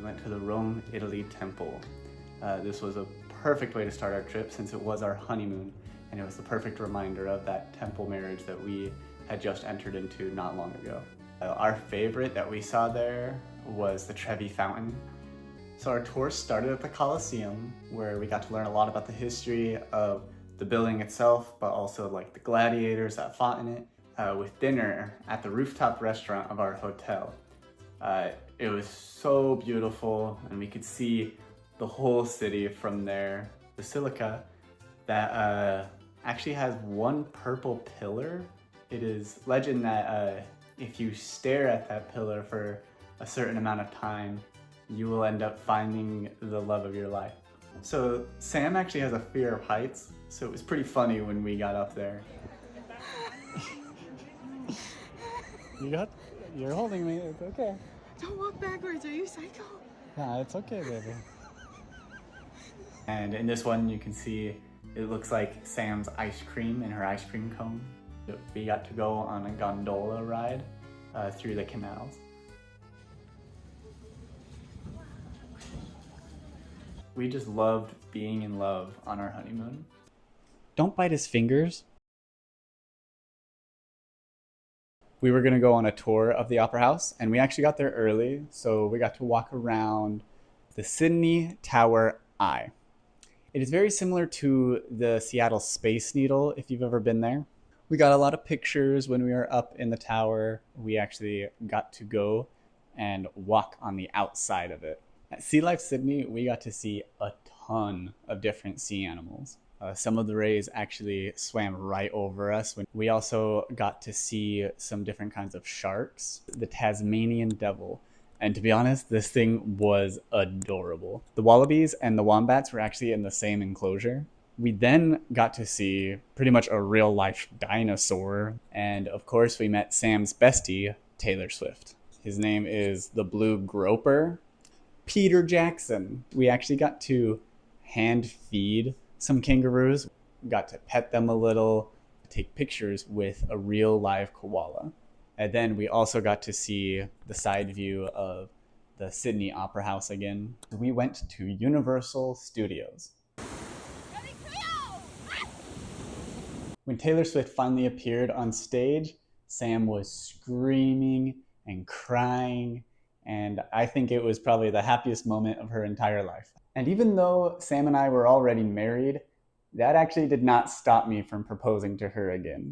went to the Rome, Italy temple. This was a perfect way to start our trip since it was our honeymoon, and it was the perfect reminder of that temple marriage that we had just entered into not long ago. Our favorite that we saw there was the Trevi Fountain. So our tour started at the Colosseum, where we got to learn a lot about the history of the building itself, but also like the gladiators that fought in it, with dinner at the rooftop restaurant of our hotel. It was so beautiful, and we could see the whole city from there. Basilica that actually has one purple pillar. It is legend that if you stare at that pillar for a certain amount of time, you will end up finding the love of your life. So Sam actually has a fear of heights, so it was pretty funny when we got up there. You're holding me, it's okay. Don't walk backwards, are you psycho? Nah, it's okay, baby. And in this one, you can see it looks like Sam's ice cream in her ice cream cone. We got to go on a gondola ride through the canals. We just loved being in love on our honeymoon. Don't bite his fingers. We were gonna go on a tour of the Opera House, and we actually got there early, so we got to walk around the Sydney Tower Eye. It is very similar to the Seattle Space Needle, if you've ever been there. We got a lot of pictures when we were up in the tower. We actually got to go and walk on the outside of it. At Sea Life Sydney, we got to see a ton of different sea animals. Some of the rays actually swam right over us. We also got to see some different kinds of sharks, the Tasmanian devil. And to be honest, this thing was adorable. The wallabies and the wombats were actually in the same enclosure. We then got to see pretty much a real life dinosaur. And of course, we met Sam's bestie, Taylor Swift. His name is the Blue Groper, Peter Jackson. We actually got to hand feed some kangaroos, got to pet them a little, take pictures with a real live koala. And then we also got to see the side view of the Sydney Opera House again. We went to Universal Studios. When Taylor Swift finally appeared on stage, Sam was screaming and crying, and I think it was probably the happiest moment of her entire life. And even though Sam and I were already married, that actually did not stop me from proposing to her again.